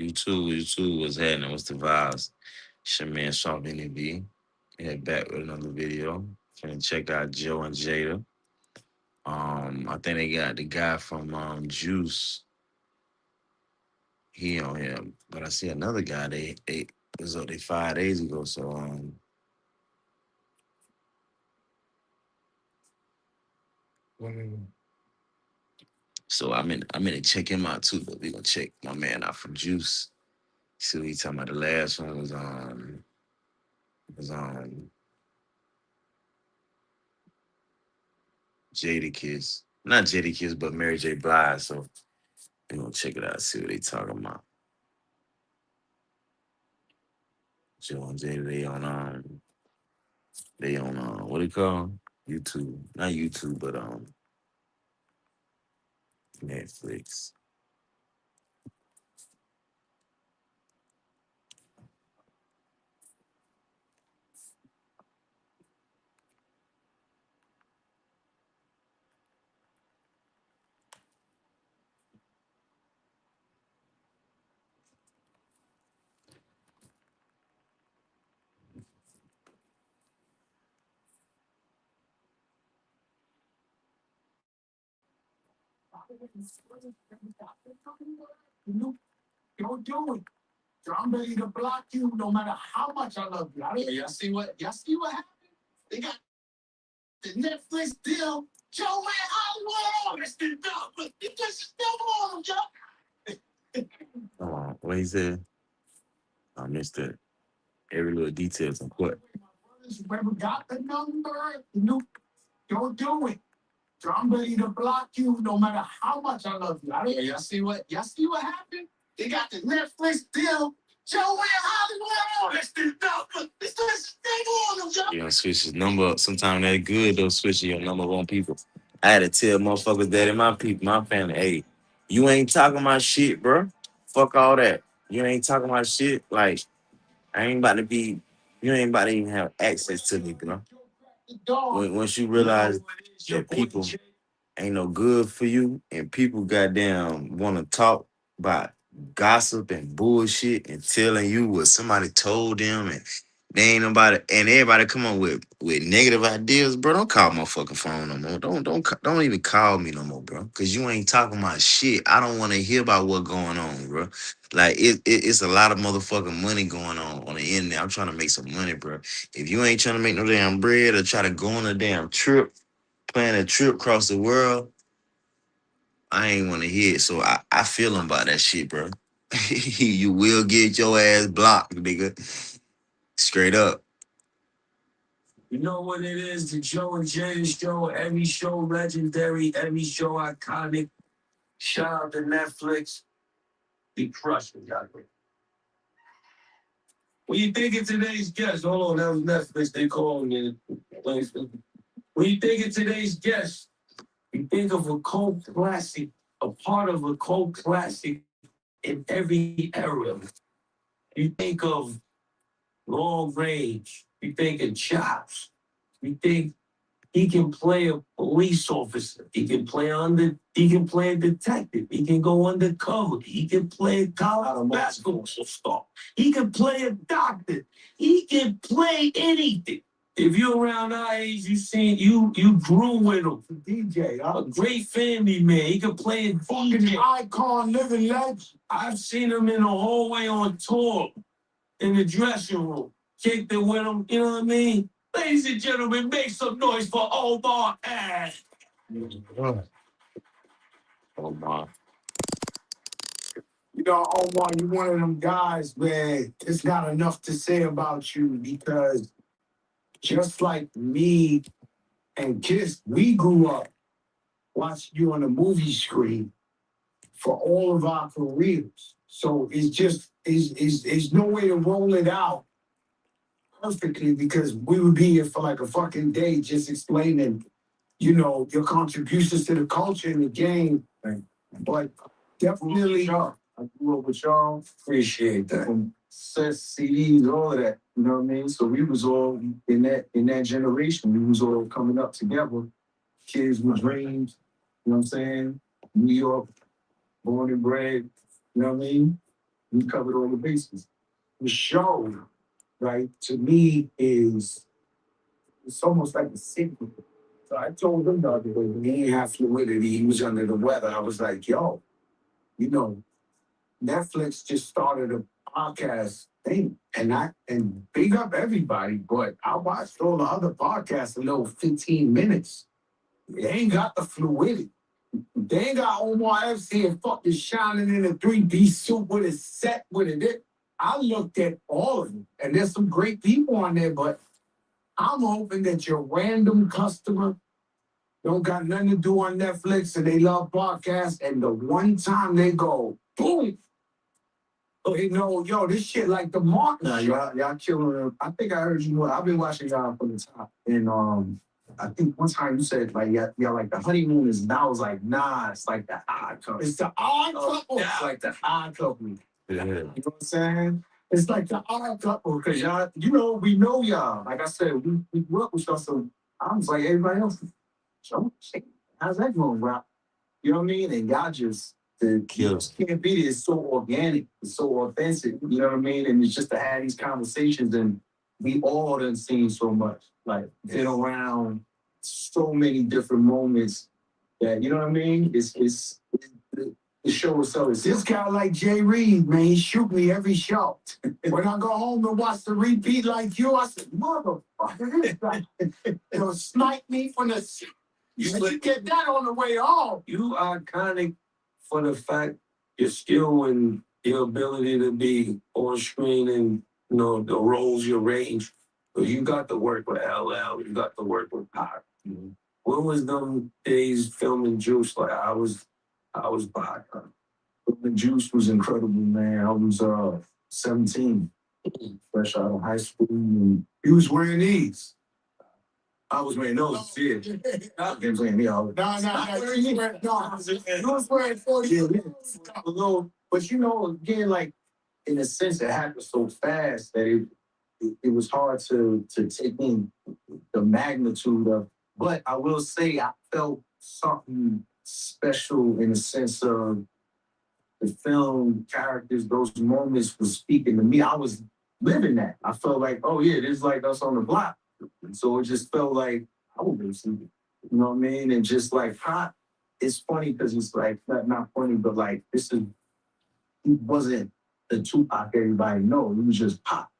YouTube, what's happening? What's the vibes? It's your man SuavenyV. Yeah, back with another video. Finna check out Joe and Jada. I think they got the guy from Juice. He on here, but I see another guy. They it was up there 5 days ago. So I'm in to check him out too. But we gonna check my man out from Juice. See what he talking about. The last one was Jada Kiss. Not Jada Kiss, but Mary J. Blige. So we gonna check it out, see what they talking about. Joe and Jada, they on what it called? YouTube. Not YouTube, but Netflix. No, don't do it. I'm ready to block you no matter how much I love you. Y'all see what happened? They got the Netflix deal. Joe and Hollywood. It's the dog, but you just still on them, Joe. What he said? I missed it. Every little detail's important. Whoever got the number, no, don't do it. I'm ready to block you no matter how much I love you. Y'all see what happened? They got the Netflix deal. Joe and Hollywood. It's the dog, but it's just still on them, Joe. You gonna switch his number up. Sometimes that's good though, switching your number on people. I had to tell motherfuckers that in my people, my family, hey, you ain't talking my shit, bro. Fuck all that. You ain't talking my shit. Like, I ain't about to be, you ain't about to even have access to me, bro. Once you realize that people ain't no good for you and people goddamn want to talk about gossip and bullshit and telling you what somebody told them and they ain't nobody and everybody come on with negative ideas, bro. Don't call my fucking phone no more. Don't even call me no more, bro. Cause you ain't talking my shit. I don't want to hear about what going on, bro. Like it's a lot of motherfucking money going on the internet. I'm trying to make some money, bro. If you ain't trying to make no damn bread or try to go on a damn trip, plan a trip across the world, I ain't want to hear it. So I feel him about that shit, bro. You will get your ass blocked, nigga. Straight up. You know what it is? The Joe and Jada show. Every show legendary. Every show iconic. Shout out to Netflix. Be crushing, y'all. When you think of today's guest, hold on, that was Netflix. They called me. When you think of today's guest, you think of a cult classic, a part of a cult classic in every era. You think of long range. You think of chops. You think he can play a police officer. He can play a detective. He can go undercover. He can play a college basketball star. He can play a doctor. He can play anything. If you're around our age, you grew with him. DJ, a great family man. He can play a DJ. Icon, living legend. I've seen him in the hallway on tour, in the dressing room. Kicked it with him, you know what I mean? Ladies and gentlemen, make some noise for Omar and. Omar. You know, Omar, you're one of them guys where it's not enough to say about you because just like me and Kiss, we grew up watching you on the movie screen for all of our careers. So it's just is no way to roll it out perfectly because we would be here for like a fucking day just explaining, your contributions to the culture and the game. But definitely, I grew up with y'all. Appreciate that. From sets, CDs, all of that. You know what I mean? So we was all in that generation. We was all coming up together. Kids with dreams. You know what I'm saying? New York, born and bred. You know what I mean? We covered all the bases. The show, right, to me is it's almost like a sequel. So I told him the other day, when he didn't have fluidity, he was under the weather. I was like, yo, you know, Netflix just started a podcast thing. And big up everybody, but I watched all the other podcasts in little 15 minutes. They ain't got the fluidity. They ain't got Omar FC and fucking shining in a 3D suit with his set with it. I looked at all of them, and there's some great people on there, but I'm hoping that your random customer don't got nothing to do on Netflix and they love podcasts, and the one time they go, boom, they know, yo, this shit like the Martin. Nah, y'all killing them. I think I heard you. I've been watching y'all from the top, and I think one time you said like y'all like the honeymoon is now. I was like, nah, it's like the odd couple. It's the odd couple. Yeah. It's like the odd couple. Yeah. You know what I'm saying? It's like the odd couple because y'all, you know, we know y'all. Like I said, we grew up with y'all, so I was like everybody else. So, how's that going, Rob? You know what I mean? And y'all just the kills. Can't beat it. It's so organic. It's so authentic. You know what I mean? And it's just to have these conversations, and we all done seen so much. Like been around so many different moments that you know what I mean. It's the show itself. This guy like Jay Reed, man, he shoot me every show. When I go home and watch the repeat like you, I said, motherfucker, they'll snipe me from the. You get that on the way home. You are iconic for the fact your skill and your ability to be on screen and you know the roles you range. But you got to work with LL. You got to work with Pac. Mm-hmm. When was them days filming Juice? Like I was Pac. Filming Juice was incredible, man. I was 17, fresh out of high school, and he was wearing these. I was wearing those shit. I was wearing these all the time. You was wearing 40. Yeah, but you know, again, like in a sense, it happened so fast that it was hard to take in the magnitude of. But I will say, I felt something special in the sense of the film characters. Those moments were speaking to me. I was living that. I felt like, oh yeah, this is like us on the block. So it just felt like I would be sleeping. You know what I mean? And just like, it's funny because it's like not funny, but like he wasn't the Tupac everybody know. He was just Pop.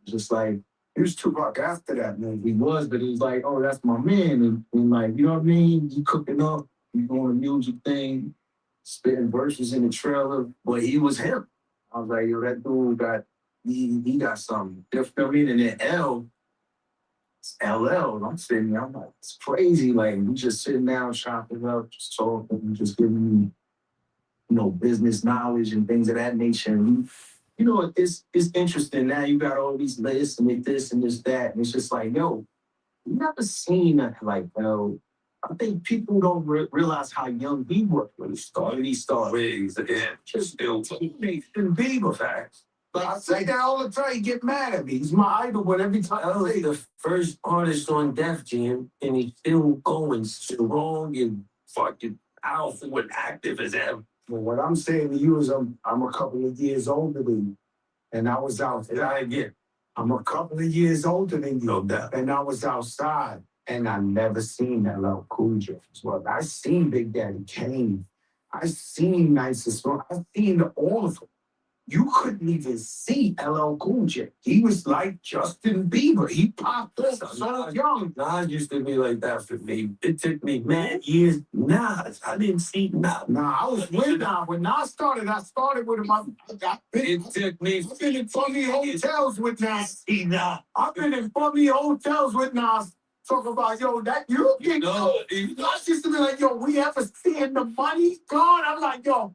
Just like he was Tupac after that, man. He was, but he was like, oh, that's my man. And like, you know what I mean? You cooking up, you doing a music thing, spitting verses in the trailer, but he was him. I was like, yo, that dude he got something different. I mean, and then LL, I'm sitting there, I'm like, it's crazy. Like, we just sitting down, chopping up, just talking, just giving me, you know, business knowledge and things of that nature. And you know, it's interesting. Now you got all these lists and this and this, that. And it's just like, yo, you never seen nothing like, yo. I think people don't realize how young he was when he started. He started, just still Nathan Bieber facts. But I say that all the time. He get mad at me. He's my idol, but every time I say the first artist on Def Jam, and he's still going strong and fucking powerful and active as ever. Well, what I'm saying to you is I'm a couple of years older than you, and I was outside again. I'm a couple of years older than you, no doubt. And I was outside, and I never seen that LL Cool J. Well, I seen Big Daddy Kane. I seen Nice and Strong. I seen all of them. You couldn't even see LL Cool J. He was like Justin Bieber. He popped up so young. Nas used to be like that for me. It took me mad years. Nas, I didn't see Nas. Nah, I was with Nas. When Nas started, I started with him. It took me. I've been in funny hotels with Nas. I've been in funny hotels with Nas. Talk about, yo, that you get. No, Nas used to be like, yo, we ever seeing the money gone? I'm like, yo.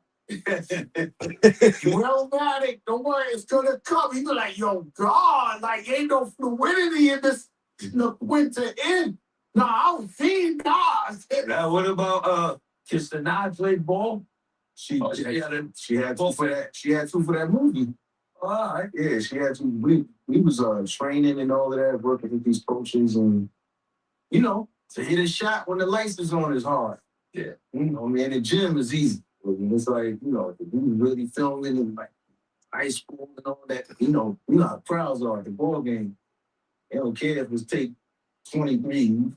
Well-matic, don't worry, it's gonna come. He be like, yo, God, like ain't no fluidity in this the winter in. Nah, I was seeing Nas. Now, what about Kiss the Nas played ball? She had two for that. She had two for that movie. All right. Yeah, she had two. We was training and all of that, working with these coaches, and you know, to hit a shot when the lights is on is hard. Yeah. You know, man, the gym is easy. It's like, you know, we really filming and like high school and all that. You know how crowds are at the ball game. They don't care if it's take 23. Yo,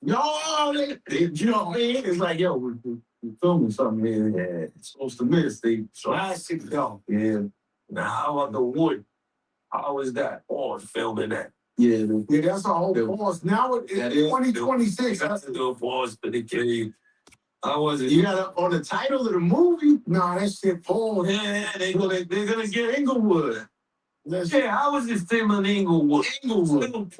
you know what I mean? It's like, yo, we're filming something here. Yeah, it's supposed to miss. They classic, yo. Yeah. Now, how about the wood? How is that? Oh, filming that. Yeah, that's a whole pause. Now it's 2026. That's the pause for the kid. I wasn't. You got it on the title of the movie? Nah, that shit paused. Yeah, they're gonna get Inglewood. Yeah, how was this film in Inglewood? Inglewood.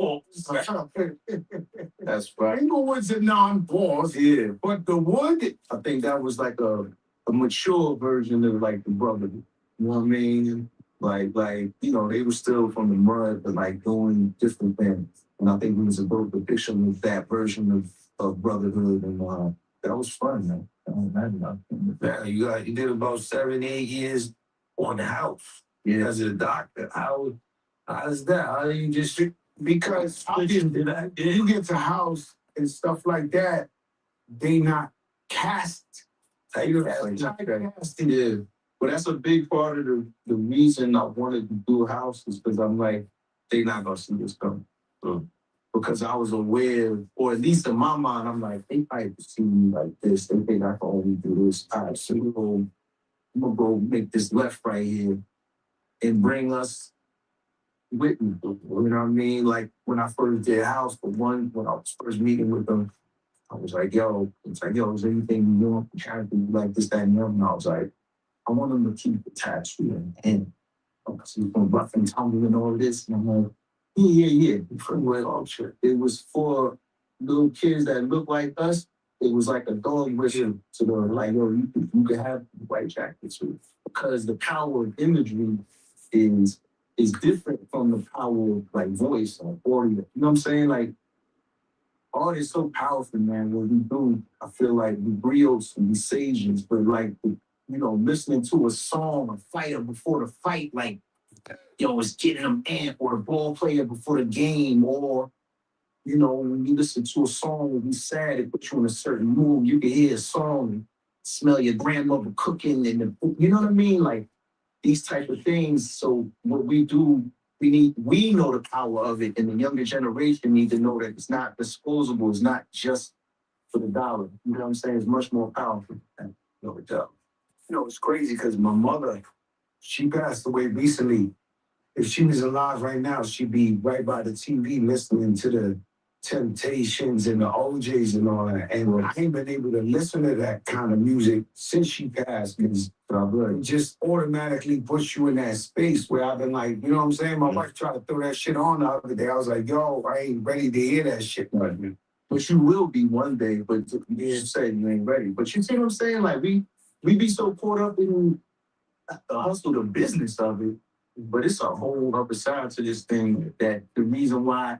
That's right. Inglewood's a non-pause. Yeah. But the Wood, I think that was like a mature version of like the brother. You know what I mean? Like, they were still from the mud, but like doing different things. And I think it was a both depiction of that version of brotherhood, and that was fun, man. I don't imagine that. You did about 7, 8 years on the house. Yeah, as a doctor. How's that? How do you just because you get to house and stuff like that, they not cast. Casting. Yeah. But that's a big part of the reason I wanted to do house is because I'm like, they not gonna see this coming. Because I was aware, or at least in my mind, I'm like, they probably see me like this. They think I can only do this. All right, so I'm gonna go make this left right here and bring us with me. You know what I mean? Like when I first did house, when I was first meeting with them, I was like, yo, is there anything you want? Trying to do like this, that, and the other. And I was like, I want them to keep the tattoo and so he's going to rough and tumble and all this. And I'm like, yeah. It was for little kids that look like us. It was like a dog whistle to the like, yo, you can have the white jacket too. Because the power of imagery is different from the power of like voice or audio. You know what I'm saying? Like art is so powerful, man. What we do, I feel like we griots and we sages, but like listening to a song, a fighter before the fight, like it's getting them amped, or the ball player before the game, or when you listen to a song and be sad, it puts you in a certain mood. You can hear a song and smell your grandmother cooking, and you know what I mean, like these type of things. So what we do, we know the power of it, and the younger generation need to know that it's not disposable. It's not just for the dollar. You know what I'm saying? It's much more powerful than the dollar. It's crazy because my mother, she passed away recently. If she was alive right now, she'd be right by the TV listening to the Temptations and the OJs and all that. And I ain't been able to listen to that kind of music since she passed because it just automatically puts you in that space where I've been like, you know what I'm saying? My wife tried to throw that shit on the other day. I was like, yo, I ain't ready to hear that shit right now. But you will be one day, but you didn't say you ain't ready. But you see what I'm saying? Like we be so caught up in the hustle, the business of it, but it's a whole other side to this thing that the reason why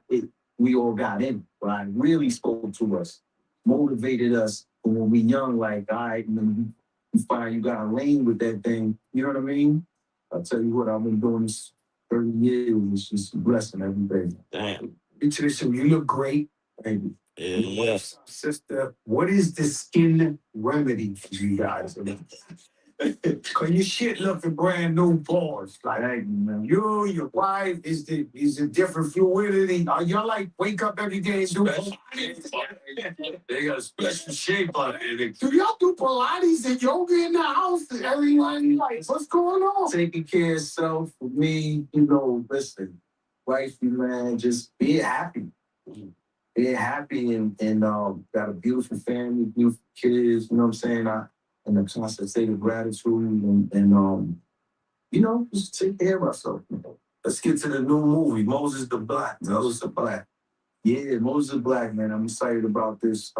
we all got in, why it really spoke to us, motivated us when we young, like, all right, when you find you got a lane with that thing, you know what I mean? I'll tell you what, I've been doing this 30 years, it's just a blessing every day. Damn. Intuition, you look great, baby. Yeah. Sister, what is the skin remedy for you guys? Cause your shit looking brand new, pause. Like, hey, man, your wife is a different fluidity. Y'all like wake up every day and do Pilates? They got a special shape on it. Do y'all do Pilates and yoga in the house? Everyone like, what's going on? Taking care of self for me, listen, wifey, man, just be happy. Being happy and got a beautiful family, beautiful kids, you know what I'm saying? And a constant state of gratitude and just take care of ourselves. Let's get to the new movie, Moses the Black. Moses the Black. Yeah, Moses the Black, man. I'm excited about this.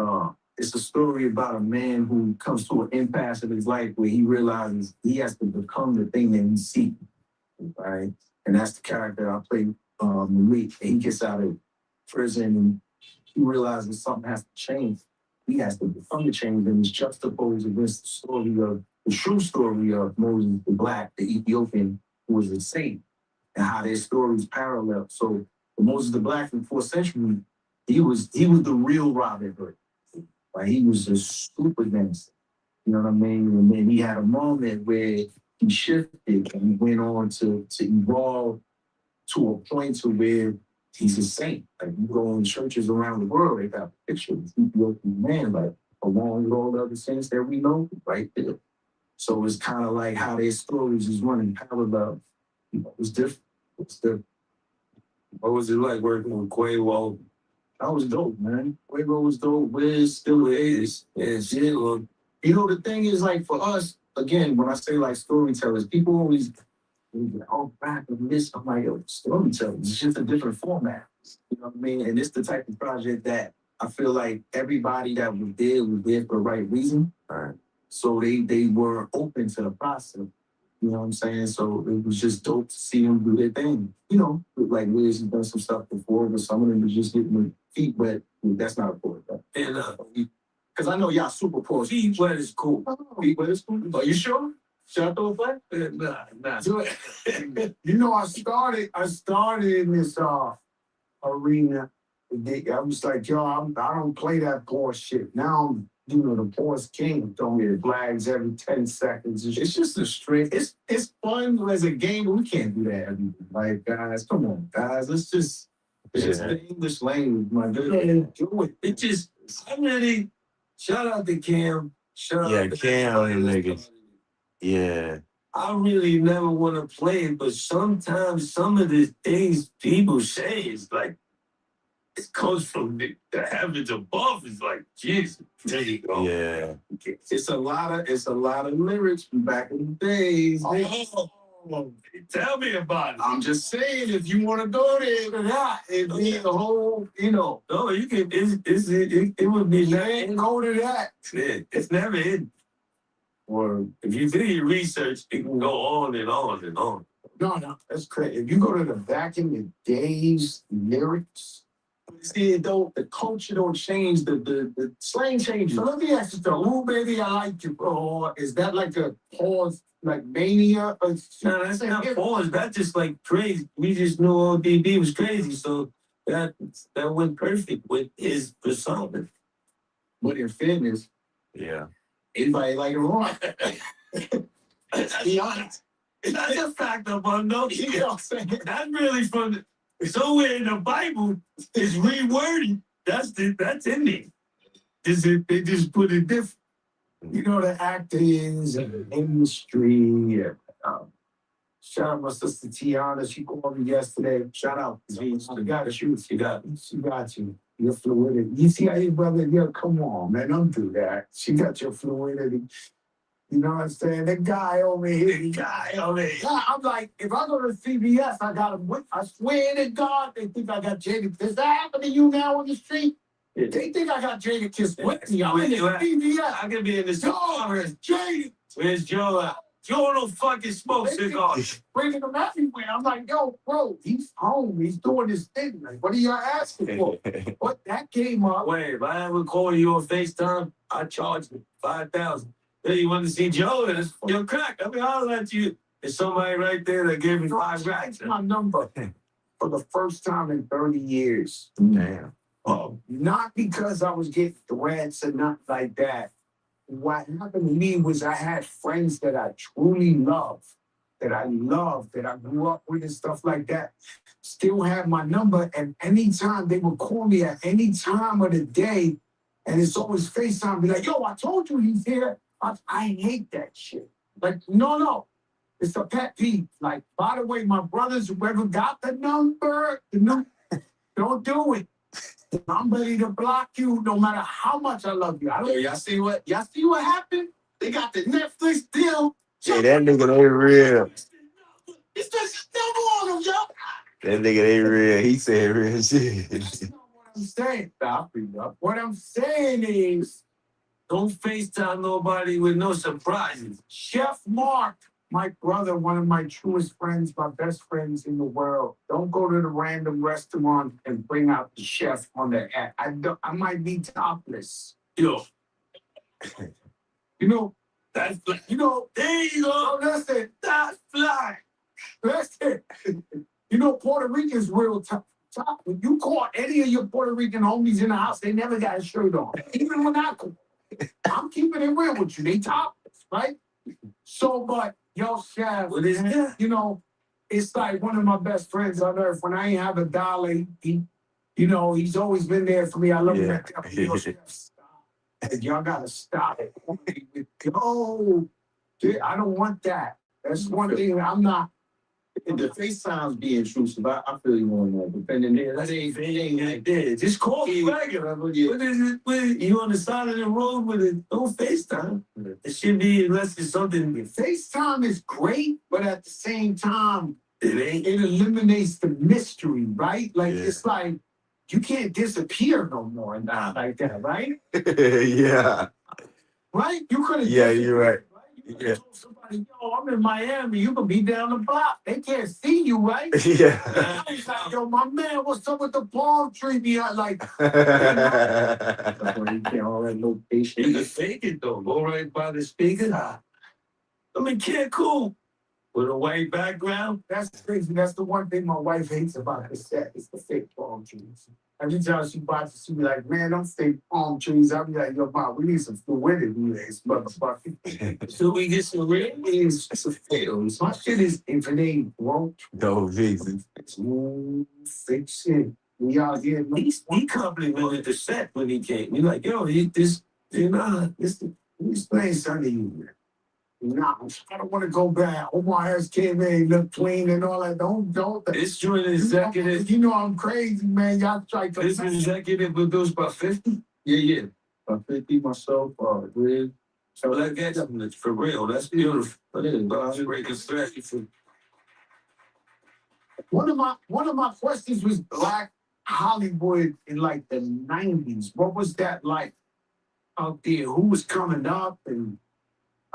It's a story about a man who comes to an impasse in his life where he realizes he has to become the thing that he's seeking, right? And that's the character I play, Malik. And he gets out of prison and he realizes something has to change. He has to become the change, and it's juxtaposed against the true story of Moses the Black, the Ethiopian who was a saint, and how their stories parallel. So Moses the Black in the 4th century, he was the real Robin Hood. Like he was a super gangster. You know what I mean? And then he had a moment where he shifted and he went on to evolve to a point to where he's a saint. Like you go in churches around the world, they got pictures of Ethiopian man, like along with all the other saints that we know, right there. So it's kind of like how their stories is running parallel. You know, it's different. It's different. What was it like working with Quavo? That was dope, man. Quavo was dope. Wiz still is. Yeah, shit. Look, you know, the thing is, like, for us, again, when I say, like, storytellers, people always, oh, back and this. I'm like, yo, storytellers. It's just a different format. You know what I mean? And it's the type of project that I feel like everybody that was there for the right reason. All right. So they were open to the process. You know what I'm saying? So it was just dope to see them do their thing. You know, like Wiz has done some stuff before, but some of them was just getting their feet wet. That's not important. And because I know y'all super poor. Feet wet is cool. Feet wet is cool. Are you sure? Should I throw a flag? Nah. You know, I started in this arena. I was like, yo, I don't play that poor shit. Now I'm, you know, the poor's king throwing me flags every 10 seconds. It's just a string. It's fun as a game, but we can't do that every day. Like, guys, come on, guys. It's just the English language, my dude. Do it. It just, I really, shout out to Cam. Shout out to Cam, niggas. Yeah. I really never want to play it, but sometimes some of the things people say is like, it comes from the heavens above. It's like, Jesus, there you go. Yeah. It's a lot of lyrics from back in the days. Tell me about it. I'm just saying, if you want to go there, it'd be the whole, you know. No, you can. It would be. You ain't go to that. It's never hidden. Or if you do your research, it can go on and on and on. No, that's crazy. If you go to the back in the days lyrics. See, the culture don't change, the slang changes. So let me ask you something. Ooh, baby, I like you. Or is that like a pause, like mania? No, that's not pause. That's just like crazy. We just knew ODB was crazy, so that went perfect with his persona. But in fairness, yeah, anybody like Ron? Be honest. That's a fact of unknown. You know what I'm saying? That's really from somewhere in the Bible is reworded. That's in there. They just put it different. You know, the actors and the industry. Shout out my sister Tiana. She called me yesterday. Shout out. She got you. She got you. Your fluidity. You see how your brother, yo, come on, man, don't do that. She got your fluidity. You know what I'm saying? The guy over here. I'm like, if I go to CBS, I swear to God, they think I got Jada. Does that happen to you now on the street? Yeah. They think I got Jada Kiss with me. I'm in the CBS. I could be in the store. Where's Jada? Where's Joe? Joe don't fucking smoke cigars. Bringing them everywhere. I'm like, yo, bro, he's home. He's doing his thing. Like, what are y'all asking for? What that came up. Wait, if I ever call you on FaceTime, I charge you $5,000. Hey, you want to see Joe? It's your crack. I mean, I'll let you. There's somebody right there that gave me $5 grand. My number for the first time in 30 years. Damn. Not because I was getting threats or nothing like that. What happened to me was I had friends that I truly loved, that I grew up with and stuff like that, still have my number. And anytime they would call me at any time of the day, and it's always FaceTime, be like, yo, I told you he's here. I hate that shit. Like, no. It's a pet peeve. Like, by the way, my brothers, whoever got the number, don't do it. I'm ready to block you no matter how much I love you. Y'all see what happened? They got the Netflix deal. Yeah, that nigga ain't real. It's just number on them, yo. That nigga ain't real. He said real shit. That's not what I'm saying. What I'm saying is, don't FaceTime nobody with no surprises. Chef Mark, my brother, one of my truest friends, my best friends in the world. Don't go to the random restaurant and bring out the chef on the app. I might be topless. Yo. You know, that's fly. You know, there you go. Listen, that's fly. Listen. You know, Puerto Ricans real tough. When you call any of your Puerto Rican homies in the house, they never got a shirt on. Even when I call. I'm keeping it real with you. They topless, right? So, but yo, chef, what is that? You know, it's like one of my best friends on earth. When I ain't have a dollar, he's always been there for me. I love him at that. Yo, chef, stop. Y'all gotta stop it. Yo, I don't want that. That's one thing I'm not. The FaceTime's being intrusive. I feel you on that. But then that ain't like that. Just call me regular. What is it? You on the side of the road with it? Don't FaceTime. It should be unless it's something. FaceTime is great, but at the same time, it ain't. It eliminates the mystery, right? Like it's like you can't disappear no more now like that, right? Yeah. Right? You could have. Yeah, you're right. Yeah. Told somebody, yo, I'm in Miami. You can be down the block. They can't see you, right? Yeah. He's like, yo, my man, what's up with the palm tree behind? Like, that's why you can't already location. You can fake it though. Go right by the speaker. I mean, kid, cool. With a white background. That's crazy. That's the one thing my wife hates about the set. It's the fake palm trees. Every time she watches, she be like, man, them fake palm trees. I be like, yo, mom, we need some fluidity in this motherfucker. So we get some real things. It's a fail. My shit is, if it ain't broke, No reason. it's fake shit. We out here. He complimented the set when he came. He like, yo, this he's playing something to you, man. Nah, I don't want to go back. Omar has came in, look clean and all that. Don't. This joint executive. You know I'm crazy, man. Y'all try to. This executive produced by 50? Yeah. By 50 myself, Grid. So like that's for real. That's beautiful. But I'm breaking strategy for. One of my questions was Black Hollywood in like the 90s. What was that like out there? Who was coming up and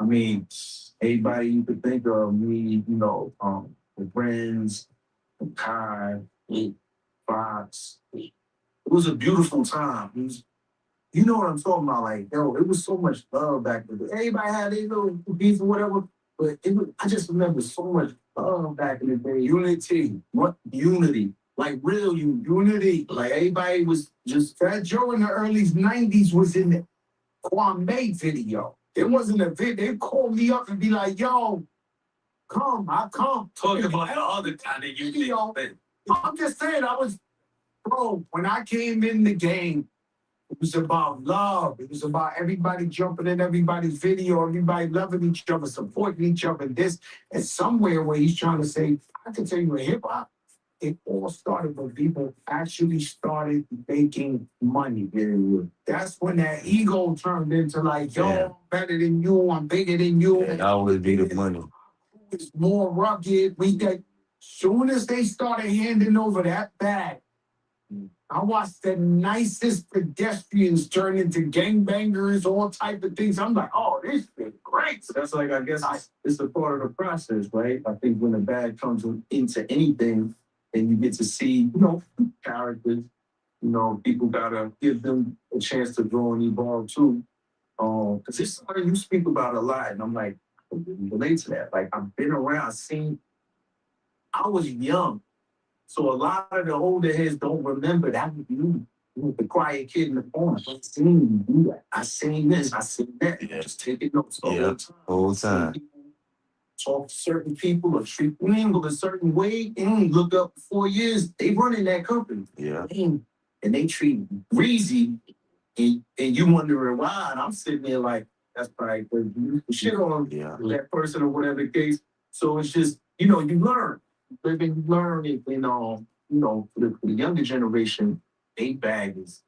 I mean, everybody you could think of, me, the Friends, the Kai, Fox. It was a beautiful time. You know what I'm talking about? Like, yo, it was so much love back then. Everybody had their little beef or whatever, but I just remember so much love back in the day. Unity. What unity? Like real unity. Like everybody was just Fat Joe in the early 90s was in the Kwame video. It wasn't a vid. They called me up and be like, yo, come, I come. Talking about all the time that you video. I'm just saying, bro, when I came in the game, it was about love. It was about everybody jumping in everybody's video, everybody loving each other, supporting each other. This, and somewhere where he's trying to say, I can tell you in hip hop, it all started when people actually started making money. That's when that ego turned into like, yo, I'm better than you, I'm bigger than you. It always be the money. It's more rugged. Soon as they started handing over that bag, I watched the nicest pedestrians turn into gangbangers, all type of things. I'm like, oh, this is great. So that's like, I guess it's a part of the process, right? I think when the bag comes into anything, and you get to see, characters, people gotta give them a chance to grow and evolve too. Because it's something you speak about a lot, and I'm like, I can relate to that. Like I've been around, I was young. So a lot of the older heads don't remember that was you. The quiet kid in the corner. I seen you do that. I seen this. I seen that. Yeah. Just taking notes the whole time. Talk to certain people or treat people a certain way. And look up 4 years, they running that company. Yeah. And they treat breezy, and you wondering why. And I'm sitting there like, that's probably because you shit on that person or whatever the case. So it's just, you learn. You learn it, for the younger generation, they bag it's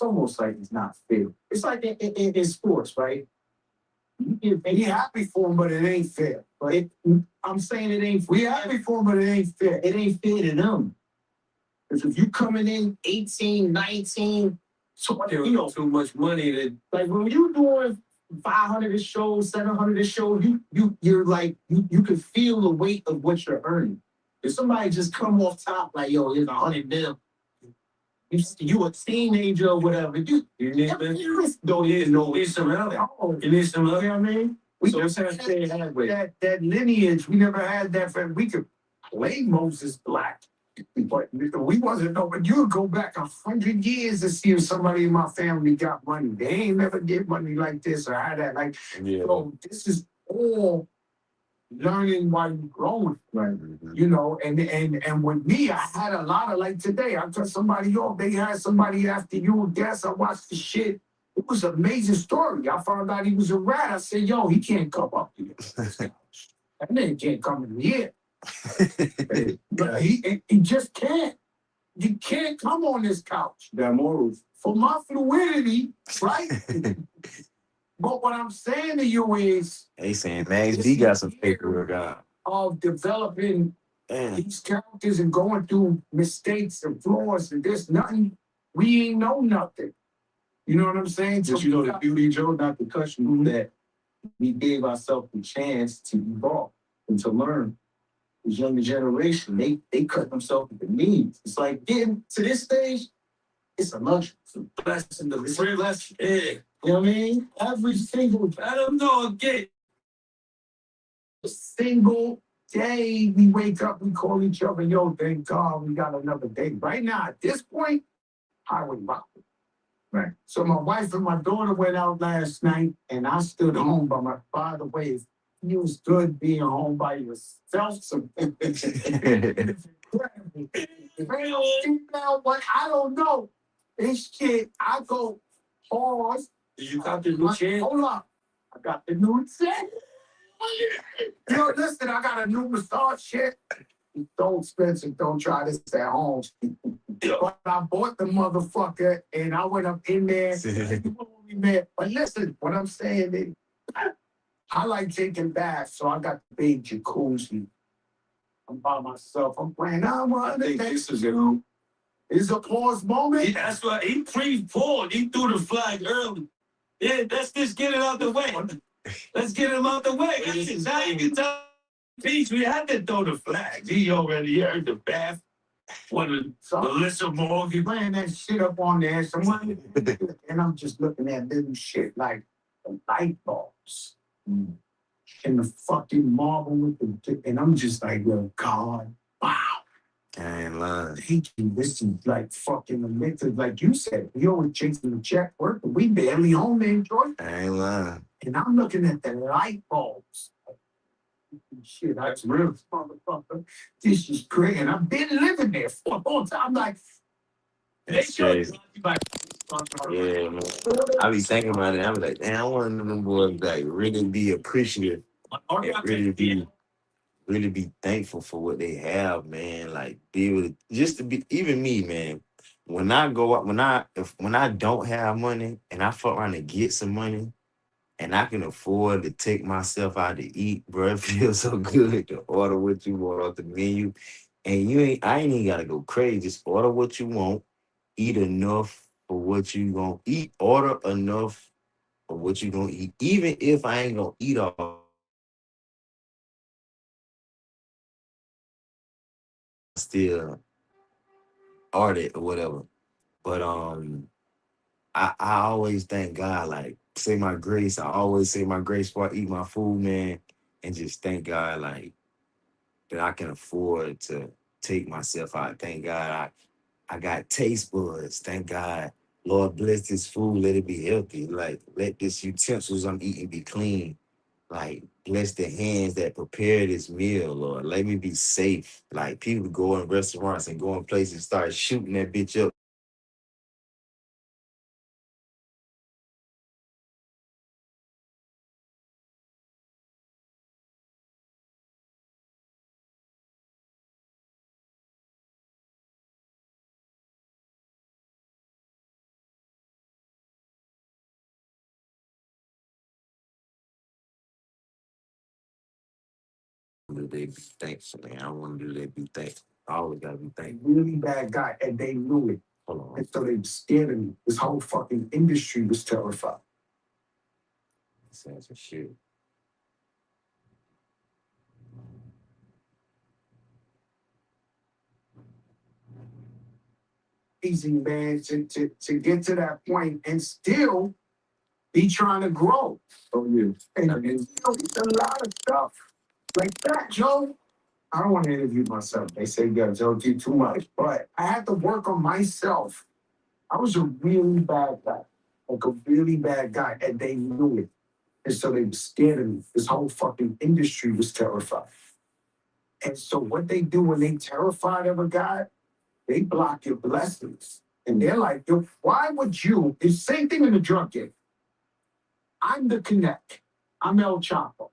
almost like it's not fair. It's like in sports, right? You're happy for them, but it ain't fair. But I'm saying it ain't fair. We're happy for them, but it ain't fair. It ain't fair to them. Because if you coming in 18, 19, too much money that like when you doing 500 a show, 700 a show, you're like you can feel the weight of what you're earning. If somebody just come off top like, yo, here's 100 mil, you a teenager or whatever, you need some help. You need some help, you know what I mean? We just have that lineage, we never had that. We could play Moses Black. But we wasn't know, but you would go back 100 years to see if somebody in my family got money. They ain't never get money like this or had that. Like, so this is all learning while you're growing. Right. Mm-hmm. You know, and with me, I had a lot of like today. I cut somebody off. They had somebody after you. Guess I watched the shit. It was an amazing story. I found out he was a rat. I said, yo, he can't come up here. That nigga can't come in here. But he just can't. You can't come on this couch. That morals. For my fluidity, right? But what I'm saying to you is, they saying Max D got some paperwork out of developing these characters and going through mistakes and flaws and there's nothing. We ain't know nothing. You know what I'm saying? But you know the beauty, Joe, not to cut you, that we gave ourselves the chance to evolve and to learn. This younger generation, they cut themselves at the knees. It's like getting to this stage, it's a luxury. It's a blessing. It's a blessing. Yeah. You know what I mean? Every single, I don't know, again. Single day we wake up, we call each other, yo, thank God we got another day. Right now, at this point, highway rock. Right. So my wife and my daughter went out last night, and I stood home by the way, it feels good being home by yourself. So it's incredible. But I don't know. This shit, I go, pause. You got the new chair? Hold up. I got the new chair. Yo, listen, I got a new massage shit. It's so expensive. Don't try this at home. But I bought the motherfucker and I went up in there. But listen, what I'm saying is, I like taking baths, so I got the big jacuzzi. I'm by myself. I'm playing. I think this is it's a pause moment. Yeah, that's why he pre-poured. He threw the flag early. Yeah, let's just get it out the way. Let's get him out the way. Now you can tell Peach, we had to throw the flags. He already heard the bath. When Melissa Morgan playing that shit up on there, someone, and I'm just looking at little shit like the light bulbs and the fucking marble with the, and I'm just like, yo, God, wow. I ain't lying. This is like fucking amazing. Like you said, we always chasing the check work, but we barely home to enjoy. I ain't lying. And I'm looking at the light bulbs. Shit, that's real, motherfucker. This is great. And I've been living there for a long time. I'm like, that's crazy. Yeah, man. I be thinking about it. I be like, damn, I want them boys like really be appreciative and really be thankful for what they have, man. Like be able to just to be even me, man. When I go out, when I don't have money and I fuck around and get some money and I can afford to take myself out to eat, bro, it feels so good to order what you want off the menu. And I ain't even gotta go crazy. Just order what you want, eat enough for what you gonna eat, order enough for what you gonna eat. Even if I ain't gonna eat all, still order it or whatever. But I always thank God, like say my grace. I always say my grace before I eat my food, man, and just thank God, like that I can afford to take myself out. Thank God I got taste buds. Thank God, Lord bless this food. Let it be healthy. Like let this utensils I'm eating be clean. Like bless the hands that prepare this meal, Lord. Let me be safe. Like people go in restaurants and go in places and start shooting that bitch up. Do they be thankful, man? I want to do they be thankful. I always gotta be thankful. Really bad guy, and they knew it. Hold on. And so they scared of me. This whole fucking industry was terrified. Saying some shit. Easy, man, to get to that point and still be trying to grow. Oh, yeah. And it's a lot of stuff like that, Joe. I don't want to interview myself. They say, yeah, Joe, do too much. But I had to work on myself. I was a really bad guy, like a really bad guy, and they knew it. And so they were scared of me. This whole fucking industry was terrified. And so what they do when they terrified of a guy, they block your blessings. And they're like, yo, why would you? It's the same thing in the drug game. I'm the connect. I'm El Chapo.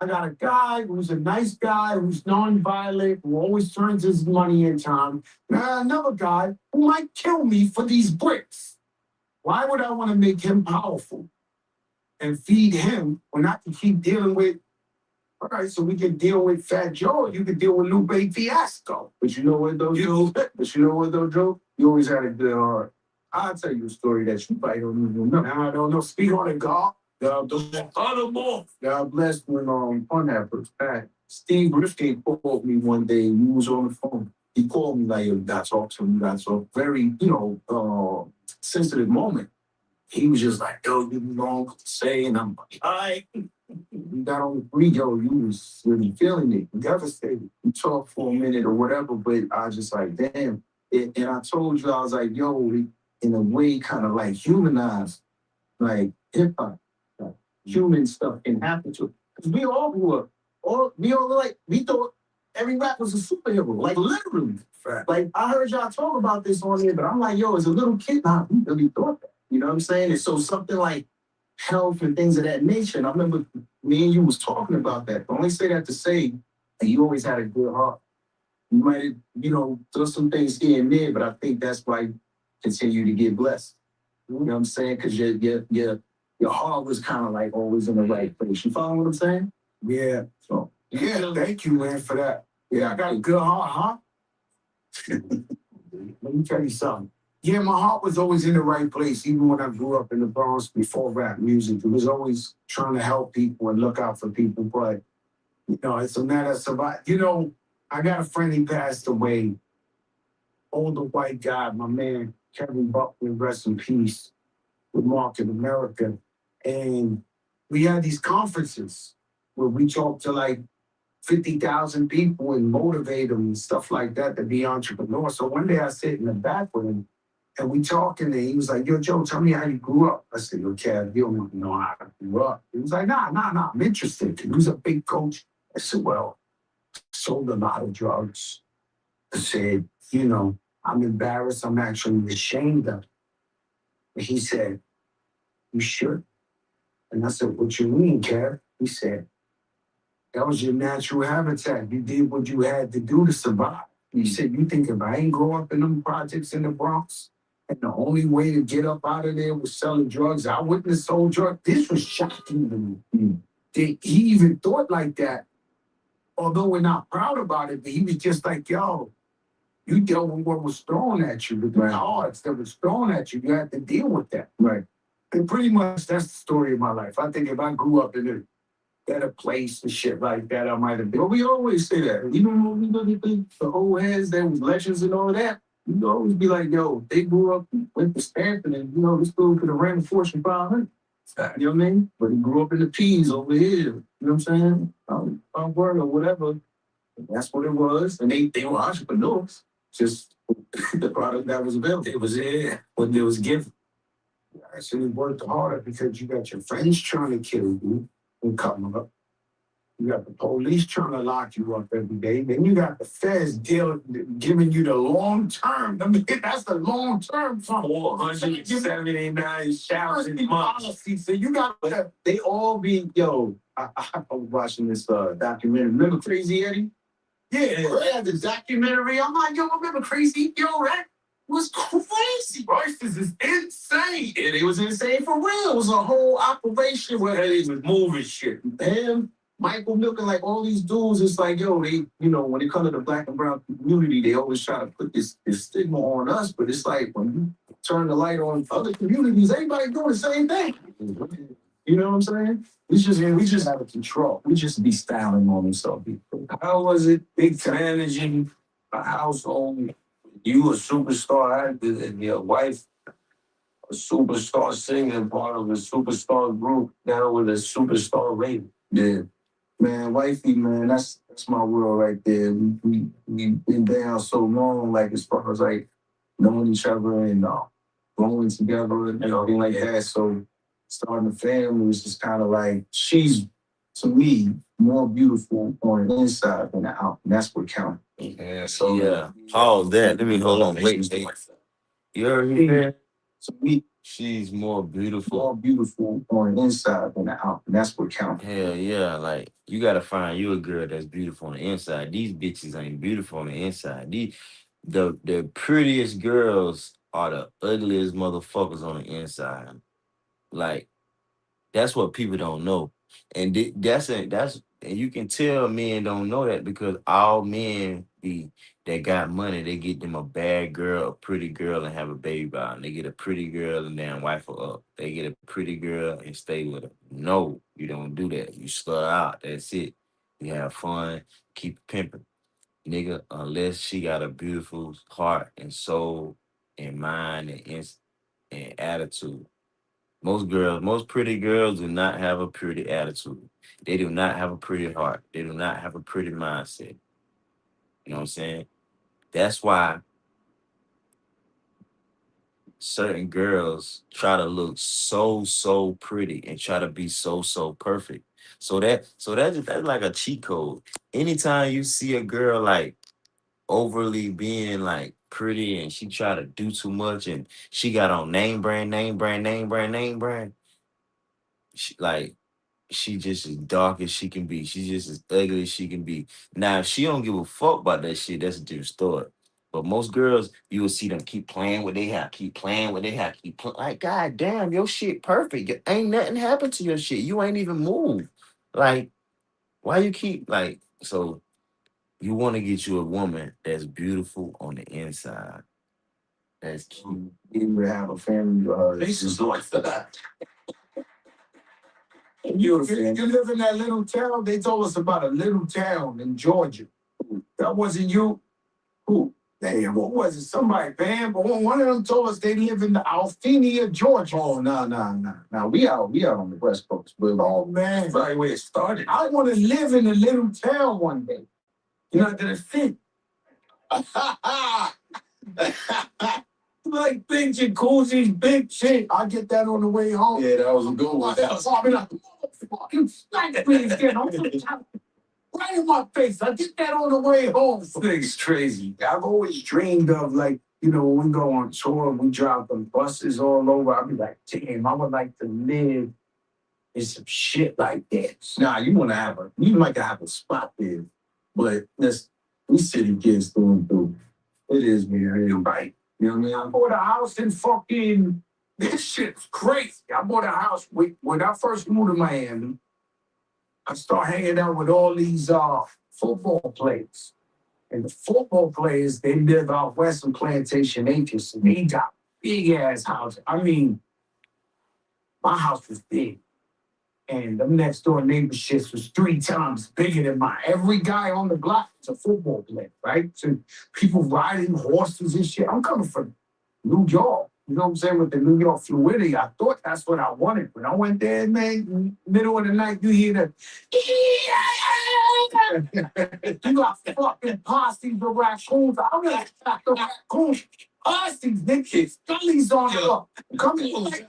I got a guy who's a nice guy, who's non-violent, who always turns his money in time. Now, another guy who might kill me for these bricks. Why would I want to make him powerful and feed him when I can keep dealing with, all right, so we can deal with Fat Joe, you can deal with Lupe Fiasco. But you know what, though, Joe? Joe? You always had a good heart. I'll tell you a story that you probably don't even know. Now, I don't know. Speak on it, God. God bless when on that first pack. Steve Rifkin called me one day. We was on the phone. He called me like, yo, you gotta talk to him. You gotta talk. Very, sensitive moment. He was just like, yo, you know what to say, and I'm like, all right. We got on the free, yo, you was really feeling it, devastated. We talked for a minute or whatever, but I was just like, damn. And I told you, I was like, yo, in a way, kind of like humanized, like hip hop, like human stuff can happen to it. Because we all grew up, we thought every rap was a superhero, like literally. Fact. Like I heard y'all talk about this on here, but I'm like, yo, as a little kid, nah, we really thought that. You know what I'm saying? And so something like health and things of that nature. And I remember me and you was talking about that. But I only say that to say that you always had a good heart. You might have, done some things here and there, but I think that's why you continue to get blessed. You know what I'm saying? Because your heart was kind of like always in the right place. You follow what I'm saying? Yeah. So yeah, thank you, man, for that. Yeah, I got a good heart, huh? Let me tell you something. Yeah, my heart was always in the right place, even when I grew up in the Bronx before rap music. It was always trying to help people and look out for people. But, it's a matter of survival. I got a friend, he passed away, older white guy, my man, Kevin Buckley, rest in peace, with Market America. And we had these conferences where we talked to like 50,000 people and motivate them and stuff like that to be entrepreneurs. So one day I sit in the back with him and we talking and he was like, yo, Joe, tell me how you grew up. I said, yo, Kev, you don't even know how I grew up. He was like, nah, I'm interested. He was a big coach. I said, well, sold a lot of drugs. I said, I'm embarrassed. I'm actually ashamed of it. And he said, you sure? And I said, what you mean, Kev? He said, that was your natural habitat. You did what you had to do to survive. He said, you think if I ain't grow up in them projects in the Bronx, and the only way to get up out of there was selling drugs, I wouldn't have sold drugs. This was shocking to me. He even thought like that, although we're not proud about it, but he was just like, yo, you dealt with what was thrown at you, the cards that was thrown at you. You had to deal with that. Right. And pretty much that's the story of my life. I think if I grew up in a better place and shit like that, I might have been. But we always say that. Even when we look at the old heads that was legends and all that, you always be like, yo, they grew up, went to Stanford, and, this dude could have ran the Fortune 500. You know what I mean? But he grew up in the P's over here. You know what I'm saying? Word or whatever. That's what it was. And they were entrepreneurs. Just the product that was available. It was there when it was given. Actually worked harder because you got your friends trying to kill you and come up. You got the police trying to lock you up every day. Then you got the feds giving you the long term. I mean, that's the long term fund. 479,000 months. So you got they all be, I was watching this documentary. Remember Crazy Eddie? Yeah, the documentary. I'm like, yo, remember Crazy? Yo, that was crazy. Royce is insane. And it was insane for real. It was a whole operation where they was moving shit. Him, Michael Milken, like all these dudes, it's like, yo, they, when it comes to the black and brown community, they always try to put this stigma on us. But it's like when you turn the light on other communities, everybody doing the same thing. You know what I'm saying? We just have a control. We just be styling on themselves. How was it big managing a household? You a superstar actor and your wife a superstar singer, part of a superstar group, now with a superstar rating. Yeah. Man, wifey, man, that's my world right there. We been down so long, like as far as like knowing each other and growing together and everything like that. So starting a family was just kind of like she's to me more beautiful on the inside than the out, and that's what counts. Yeah. So yeah. Pause that. Let me hold on. Wait. You heard me there? To me, She's more beautiful. more beautiful on the inside than the out, and that's what counts. Hell yeah. Like you gotta find you a girl that's beautiful on the inside. These bitches ain't beautiful on the inside. The prettiest girls are the ugliest motherfuckers on the inside. Like that's what people don't know, and that's and you can tell men don't know that because all men be that got money, they get them a bad girl, a pretty girl, and have a baby by 'em. They get a pretty girl and then wife her up. They get a pretty girl and stay with her. No, you don't do that. You slut her out. That's it. You have fun, keep pimping, nigga. Unless she got a beautiful heart and soul and mind and attitude. Most pretty girls do not have a pretty attitude. They do not have a pretty heart. They do not have a pretty mindset. You know what I'm saying? That's why certain girls try to look so pretty and try to be so perfect. That's like a cheat code. Anytime you see a girl like overly being like pretty and she try to do too much and she got on name brand, like she just as dark as she can be. She's just as ugly as she can be. Now, if she don't give a fuck about that shit, that's a different story. But most girls, you will see them keep playing with their hair, keep playing with their hair, like, God damn, your shit perfect. Ain't nothing happened to your shit. You ain't even moved. Like, why you keep like so you want to get you a woman that's beautiful on the inside. That's cute. You would have a family. Faces like that. You live in that little town. They told us about a little town in Georgia. That wasn't you. Who? Damn, what was it? Somebody, Bam. But one of them told us they live in the Alphenia, Georgia. Oh, no. We out on the West Coast. But, oh, man. Right where it started. I want to live in a little town one day. You're not going to fit. Like big jacuzzis, big shit. I get that on the way home. Yeah, that was a good one. That was like, fucking smack me again. Right in my face. I get that on the way home. This thing's crazy. I've always dreamed of like, when we go on tour, we drive the buses all over. I'll be like, damn, I would like to live in some shit like that. Nah, you like to have a spot there. But we city kids through and through. It is, man. You're right. You know what I mean? I bought a house in fucking. This shit's crazy. I bought a house when I first moved to Miami. I started hanging out with all these football players. And the football players, they live out west in Plantation Acres. And they got big ass houses. I mean, my house was big. And the next door neighbor shit was 3 times bigger than mine. Every guy on the block is a football player, right? So people riding horses and shit. I'm coming from New York. You know what I'm saying? With the New York fluidity, I thought that's what I wanted. When I went there, man, middle of the night, you hear the you got fucking posses of raccoons. I'm like, the raccoons, posses, niggas, scullies on the coming like,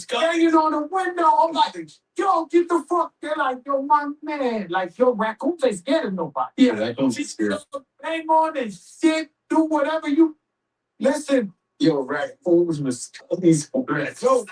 hanging on the window. I'm like, yo, get the fuck. They're like, yo, my man. Like, yo, raccoons ain't scared of nobody. Yeah, raccoons ain't scared. Hang on and shit, do whatever you. Listen. Yo, raccoons with scullies on yo,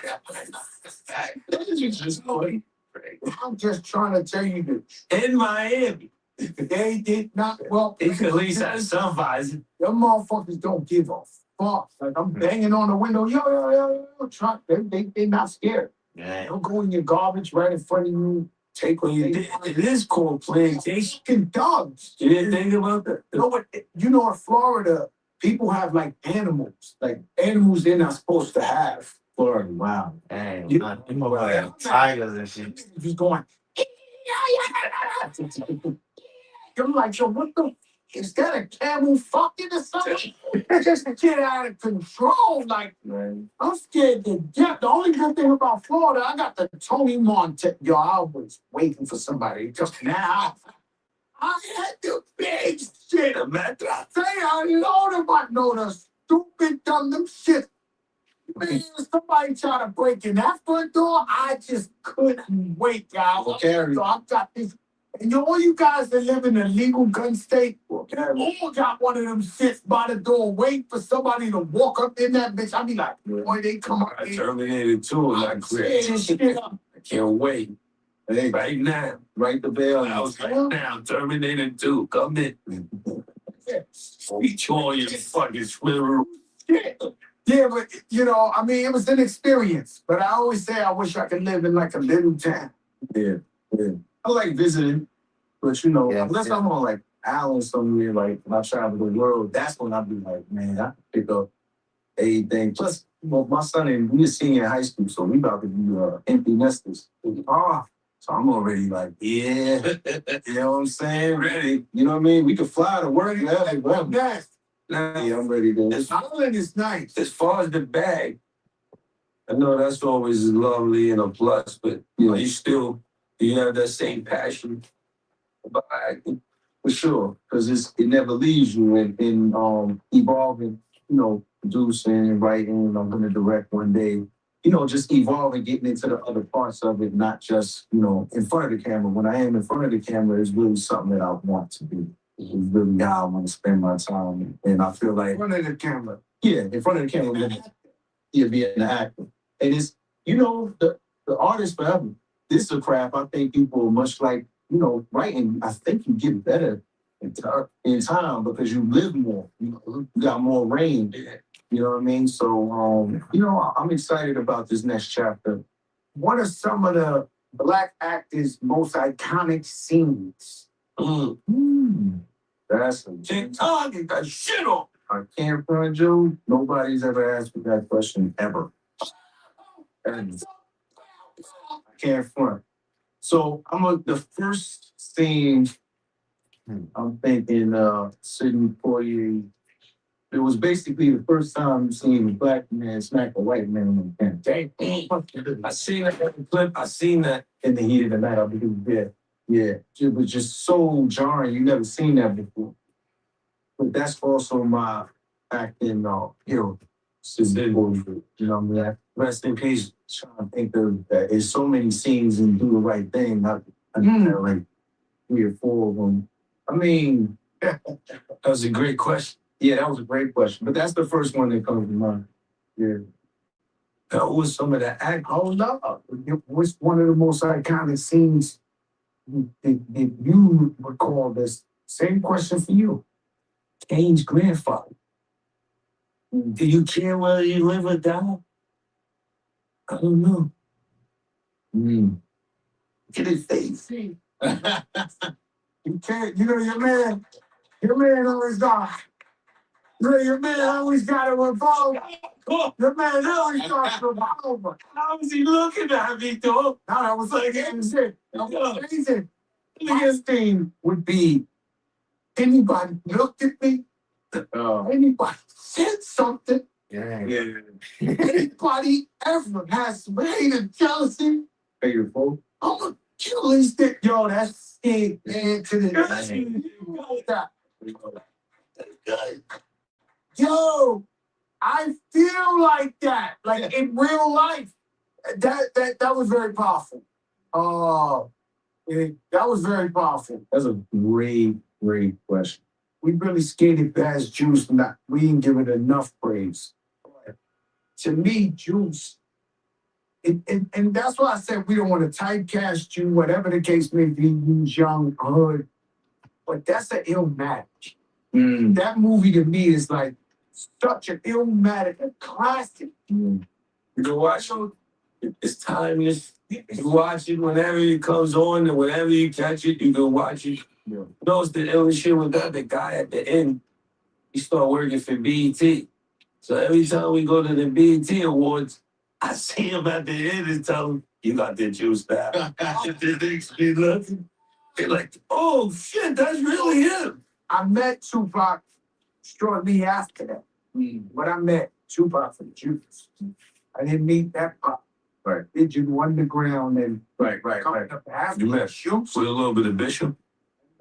I'm just trying to tell you that in Miami, they did not. Well, they could at least have some visor. Them motherfuckers don't give a fuck. Like I'm banging on the window, yo, truck. They not scared. Yeah. They'll go in your garbage right in front of you. Take what you did. It is called plantation dogs. You didn't think about that? In Florida, people have like animals they're not supposed to have. Florida, wow. Dang, you know, like tigers and shit. Just going. I'm like, yo, what the? Is that a camel fucking or something? Just get out of control. Like, man. I'm scared to death. The only good thing about Florida, I got the Tony Montana. Yo, I was waiting for somebody just now. I had the big shit, man. I say I know them. I know the stupid dumb them shit. Man, somebody try to break in that front door, I just couldn't wait, guys. Okay. So I got this. And all you guys that live in a legal gun state, all got one of them sits by the door, waiting for somebody to walk up in that bitch. I be like, boy, they come up. I terminated too, like shit. I can't wait. Hey, right now, write the bell. I was right now, Terminated 2, come in. Speech all your fucking sliver. Yeah, but I mean, it was an experience. But I always say I wish I could live in like a little town. Yeah. I like visiting, but unless I'm on like island somewhere, like when I travel the world, that's when I be like, man, I can pick up everything. Plus, my son and we a senior in high school, so we about to be empty nesters. So I'm already like, yeah, you know what I'm saying? Ready. You know what I mean? We could fly to work. Yeah, I'm ready to. This island is nice. As far as the bag, I know that's always lovely and a plus, but you have that same passion about acting for sure, because it never leaves you in evolving, producing and writing. I'm gonna direct one day. Just evolving, getting into the other parts of it, not just, in front of the camera. When I am in front of the camera, it's really something that I want to do. It's really how I want to spend my time. And I feel like in front of the camera. Yeah, in front of the camera. Yeah, being an actor. And it's, the artist forever. This is a craft I think people are much like, writing. I think you get better in time because you live more. You got more range. You know what I mean? So, I'm excited about this next chapter. What are some of the Black actors' most iconic scenes? That's a TikTok. Get that shit on. I can't front you. Nobody's ever asked me that question ever. And I can't front. So the first scene. I'm thinking Sidney Poitier. It was basically the first time seeing a black man smack a white man on the camera. I seen that in the clip. I seen that in the heat of the night. I believe it. Yeah. It was just so jarring. You never seen that before. But that's also my acting hero. Sidney Poitier. You know what I mean? Rest in peace. Trying to think of that. There's so many scenes in Do the Right Thing. I had like 3 or 4 of them. I mean, that was a great question. Yeah, that was a great question. But that's the first one that comes to mind. Yeah. That was some of the act. Oh, no. What's one of the most iconic scenes that you recall? This same question for you. Kane's grandfather. Do you care whether you live or die? I don't know. Get his face. You can't, your man always got. Your man always got a revolver. Your man always got a revolver. How was he looking at me, dog? No, I was like, shit. Amazing. Last thing would be anybody looked at me, anybody said something. Yeah. Anybody ever has some hate and jealousy. Hey, your phone? I'm gonna kill this dick. Yo, that's it, man. To the Yo, I feel like that, like in real life. That was very powerful. That was very powerful. That's a great question. We really skated past Juice. We didn't give it enough praise. To me, Juice, and that's why I said we don't want to typecast you, whatever the case may be, you young hood. But that's an Illmatic. That movie to me is like such an Illmatic, a classic. You can watch it. It's timeless. You watch it whenever it comes on, and whenever you catch it, you can watch it. Yeah. Notice the illest shit with that, the guy at the end, he started working for BET. So every time we go to the BET Awards, I see him at the end and tell him, you got the juice now. They're like, oh shit, that's really him. I met Tupac shortly after that. But I met Tupac for the Juice. I didn't meet that Pop. Right. Did you underground and right. Up after you met Juice with a little bit of Bishop?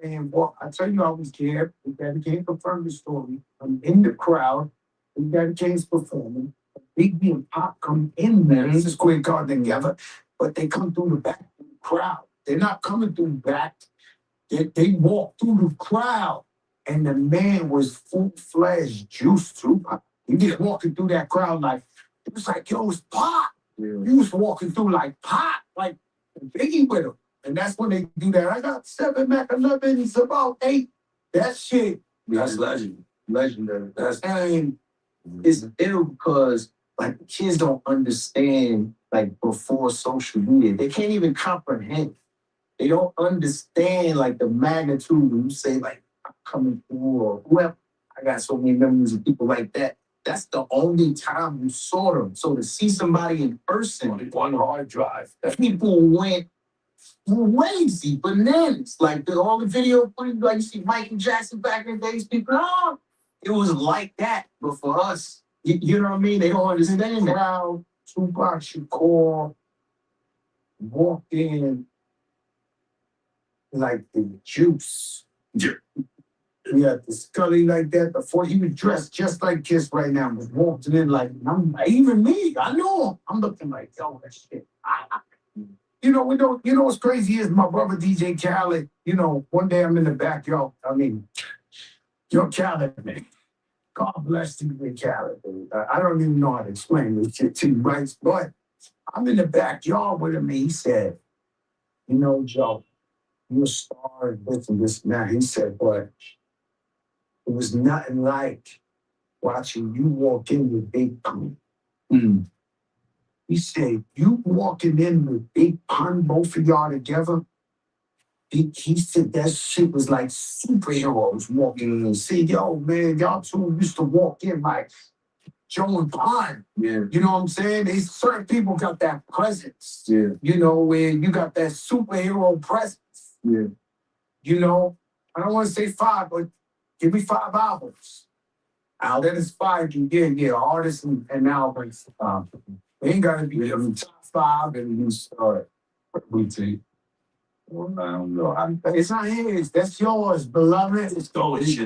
And I tell you, I was there. Daddy Kane confirmed the story. I'm in the crowd. Daddy Kane's performing. Biggie and Pop come in there. This is Quick Card together, but they come through the back of the crowd. They're not coming through the back. They walk through the crowd, and the man was full-fledged Juice Tupac. He was walking through that crowd like, it was like, yo, it's Pop. Yeah. He was walking through like Pop, like Biggie with him. And that's when they do that. I got 7 Mac 11s, about 8. That shit. That's legendary. And it's ill because like kids don't understand like before social media. They can't even comprehend. They don't understand like the magnitude when you say like I'm coming through or whoever. I got so many memories of people like that. That's the only time you saw them. So to see somebody in person on hard drive, people went crazy, bananas. Like all the video footage, like you see Michael Jackson back in the days, people, oh, it was like that. But for us, you know what I mean? They don't understand that. Crowd, Tupac Shakur walked in like the Juice. Yeah. We had the Scully like that. Before he was dressed just like Kiss right now, was walking in like, even me, I know him. I'm looking like, yo, that shit. You know what's crazy is my brother DJ Khaled. You know, one day I'm in the backyard. I mean, yo, Khaled, man. God bless DJ Khaled. I don't even know how to explain this shit to you, right? But I'm in the backyard with him, and he said, you know, Joe, you're a star and this and that. He said, but it was nothing like watching you walk in with Big Pun. He said, you walking in with Big Pun, both of y'all together. He said that shit was like superheroes walking in and say, yo, man, y'all two used to walk in like Joe and Pun. Yeah. You know what I'm saying? Certain people got that presence. Yeah. You know, where you got that superhero presence. Yeah. You know, I don't want to say 5, but give me 5 albums. I'll inspire you. Yeah, artists and albums. They ain't got to be in the top 5 and you start. Boutique. Well, I don't know. It's not his. That's yours, beloved. It's yours.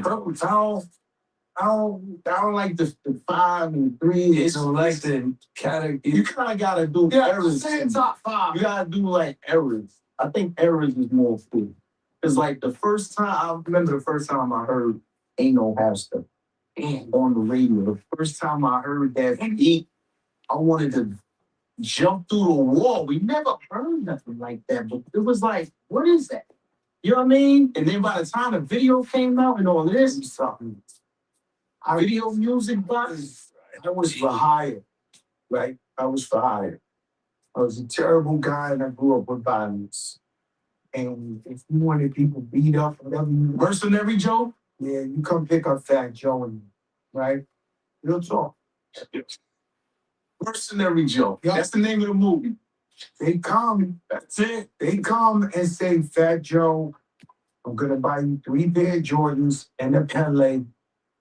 I don't like the 5 and 3. It's like the category. You kind of got to do errors. Same top 5. You got to do like errors. I think errors is more cool. It's like I remember the first time I heard Ain't No Pastor on the radio. The first time I heard that beat, I wanted to jump through the wall. We never heard nothing like that, but it was like, what is that? You know what I mean? And then by the time the video came out and all this, video music buttons, I was for hire, right? I was for hire. I was a terrible guy and I grew up with violence. And if you wanted people beat up, whatever you mercenary Joe, yeah, you come pick up Fat Joe and right? Real talk. Mercenary Joe. Yep. That's the name of the movie. They come, that's it. They come and say, Fat Joe, I'm gonna buy you 3 pair of Jordans and a Pele.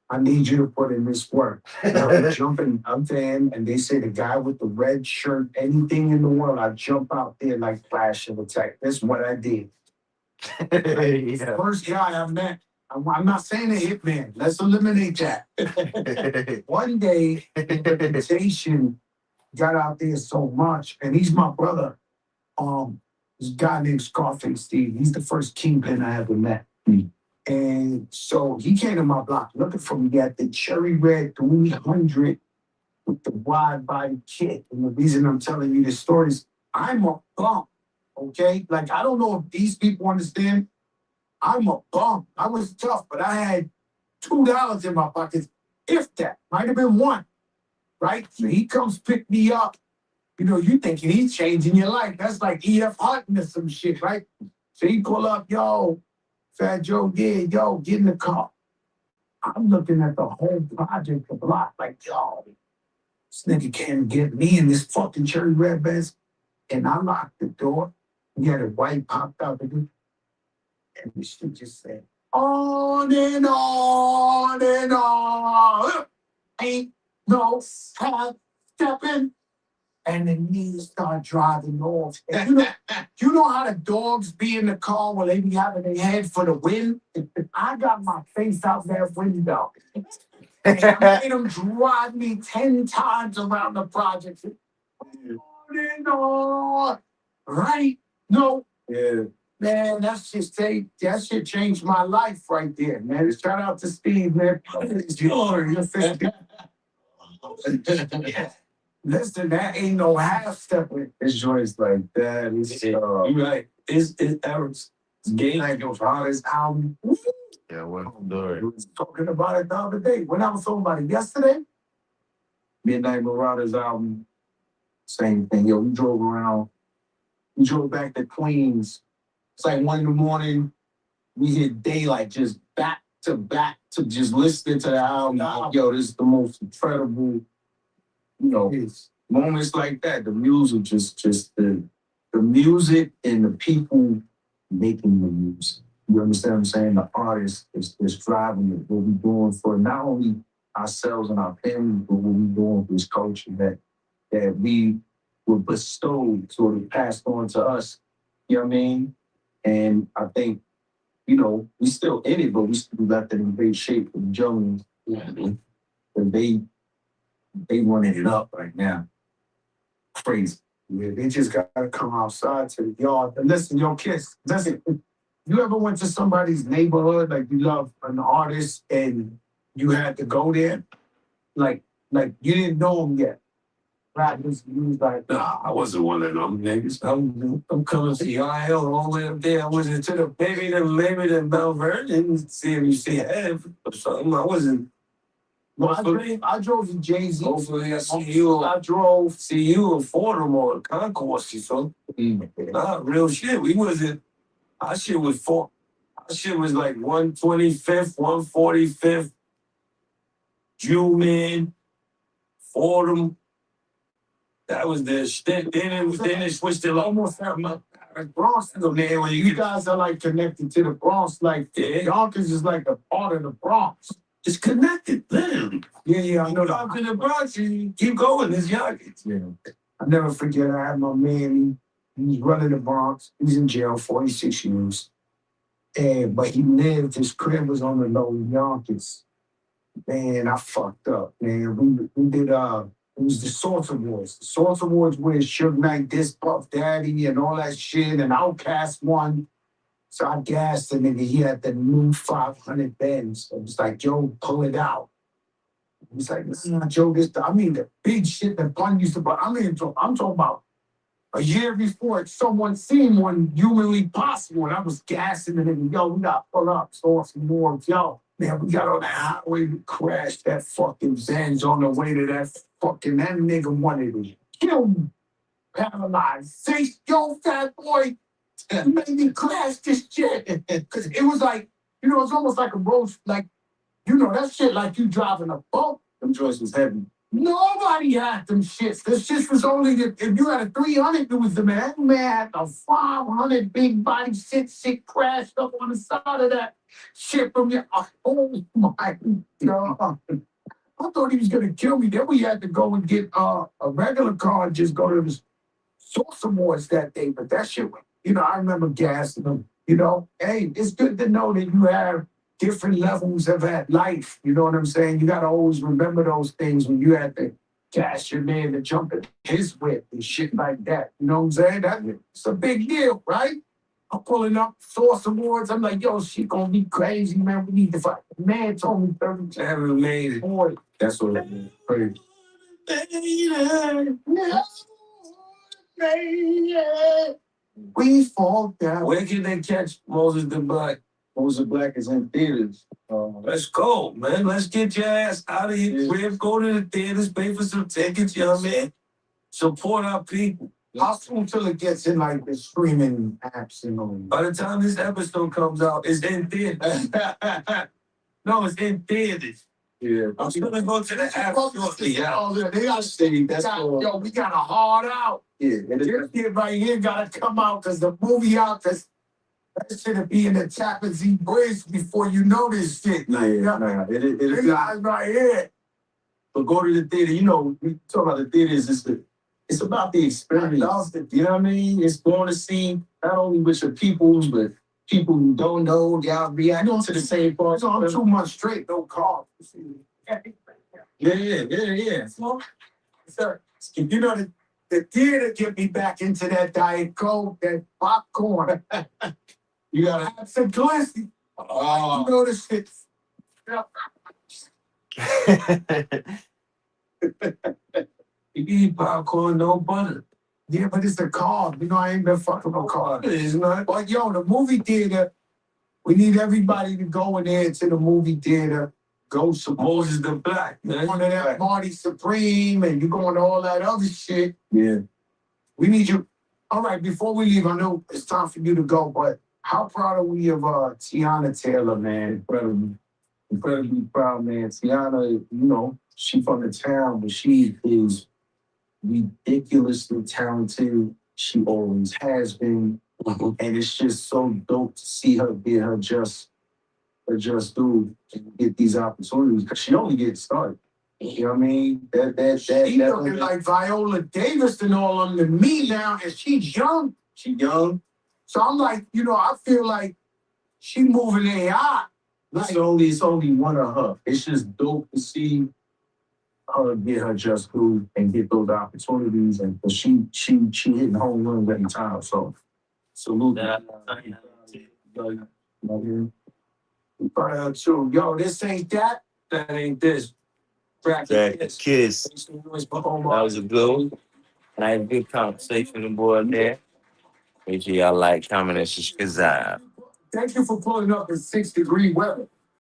I need you to put in this work. I'm jumping up there, and they say the guy with the red shirt, anything in the world, I jump out there like Flash of Attack. That's what I did. Yeah. First guy I met, I'm not saying a hitman. Let's eliminate that. One day, the reputation got out there so much, and he's my brother. This guy named Scarface Steve. He's the first kingpin I ever met. And so he came to my block looking for me. He had the cherry red 300 with the wide body kit. And the reason I'm telling you this story is I'm a bum, okay? Like, I don't know if these people understand. I'm a bum. I was tough, but I had $2 in my pockets, if that. Might have been 1, right? So he comes pick me up. You know, you thinking he's changing your life. That's like E.F. Hutton or some shit, right? So he pull up, yo, Fat Joe, yeah, yo, get in the car. I'm looking at the whole project, the block, like, yo, this nigga can't get me in this fucking cherry red vest. And I locked the door. He had a white popped out the door. And the shit just said, on and on and on. Ain't no half stepping. And the knees start driving off. And you know how the dogs be in the car when they be having their head for the wind? I got my face out that window. And I made him drive me 10 times around the project. Right? No. Yeah. Man, that shit changed my life right there, man. Shout out to Steve, man. Listen, that ain't no half stepping. It's joints like that. You right. It's Eric's game. Like those hardest album. Yeah, what story? We was talking about it the other day. When I was talking about it yesterday, Midnight Marauders album, same thing. Yo, we drove around. We drove back to Queens. It's like 1 a.m. We hit daylight just back to just listening to the album. Yo, this is the most incredible, moments like that. The music, just the music and the people making the music. You understand what I'm saying? The artist is driving it. What we're doing for not only ourselves and our families, but what we're doing for this culture that we were bestowed, sort of passed on to us. You know what I mean? And I think, we still in it, but we still left it in great shape for the Jones. And they running it up right now. Crazy. Yeah, they just gotta come outside to the yard. And listen, yo, kids, listen. You ever went to somebody's neighborhood, like you love an artist and you had to go there? Like you didn't know him yet. Right? You was like, Nah, I wasn't one of them niggas. I'm coming to IL all the way up there. I went into the maybe the Malvern and see if you see Hev or something. I wasn't. well, I drove to Jay-Z. Hopefully I see you. I drove see you in Fordham or Concourse or something. Nah, real shit. We wasn't. Our shit was Our shit was like 125th, 145th, Jewman, Fordham. That was the shit. Then they switched it almost out my Bronx. Man, when you guys are like connected to the Bronx, like Yonkers is like a part of the Bronx. It's connected, literally. Yeah, I know that. Up in the Bronx, you keep going. It's Yonkers. Yeah. I never forget. I had my man. He was running the Bronx. He's in jail 46 years. But he lived. His crib was on the low in Yonkers. Man, I fucked up. Man, we did. It was the Source Awards. The Source Awards where Suge Knight, this Puff Daddy, and all that shit, and Outkast won. So I gassed the nigga. He had the new 500 Benz. I was like, yo, pull it out. He's like, nah, Joe, the big shit that Pun used to buy. I'm talking about a year before someone seen one humanly possible. And I was gassing the nigga, yo, we got to pull up, Source Awards, yo. Man, we got on that highway, we crashed that fucking Benz on the way to that nigga wanted to kill me. Paralyzed. Say, yo, fat boy, you made me crash this shit. Because it was like, it's almost like a road, like, that shit like you driving a boat. Them joints was heavy. Nobody had them shits. This shit was only, if you had a 300, it was the man. Man had a 500 big body shit crashed up on the side of that shit from your, oh my God. I thought he was going to kill me. Then we had to go and get a regular car and just go to the Source Awards that day. But that shit, I remember gassing them. Hey, it's good to know that you have different levels of that life. You know what I'm saying? You got to always remember those things when you had to gas your man to jump in his whip and shit like that. You know what I'm saying? It's a big deal, right? I'm pulling up Source Awards. I'm like, yo, she gonna be crazy, man. We need to fight. The man told me 30 Never made it. Boy, That's what it means. Crazy. We fall down. Where can they catch Moses the Black? Moses Black is in theaters. Let's go, man. Let's get your ass out of here. Crib, go to the theaters, pay for some tickets, you know what I mean? Support our people. How soon till it gets in like the streaming apps and all? By the time this episode comes out, it's in theaters. No, it's in theaters. Yeah. I'm gonna go to the app shortly. They gotta stay. Yo, we got a hard out. Yeah. This kid right here gotta come out because the movie out, that should be in the Tappan Zee Bridge before you know this shit. Nah. It is not right here. But go to the theater. We talk about the theaters. It's about the experience. You know what I mean? It's going to see not only with your peoples, but people who don't know. Y'all react to the same parts. I'm 2 months straight, no car. Yeah. Sir, you know the theater get me back into that Diet Coke, that popcorn. You gotta have some glassy. Oh, you know the shit. You can eat popcorn, no butter. Yeah, but it's a carb. You know, I ain't been fucking with carbs. It's not. But yo, the movie theater, we need everybody to go in there to the movie theater. Go support Moses the Black, man. one of that Marty Supreme and you going to all that other shit. Yeah. We need you. All right, before we leave, I know it's time for you to go, but how proud are we of Tiana Taylor, man? Incredibly proud, man. Tiana, you know, she from the town, but she is ridiculously talented. She always has been. And it's just so dope to see her get her just due and get these opportunities because she only gets started. You know what I mean? She looking like Viola Davis and all of them to me now, and she's young. She young. So I'm like, you know, I feel like she moving AI. Like, it's only one of her. It's just dope to see her get her just due and get those opportunities, and she hitting home runs every time. So salute. Yo, this ain't that. That ain't this. Jack Kiss. That was a good one. Nice, good conversation with the boy there. Make sure y'all like, comment, and subscribe. Thank you for pulling up in 6-degree weather.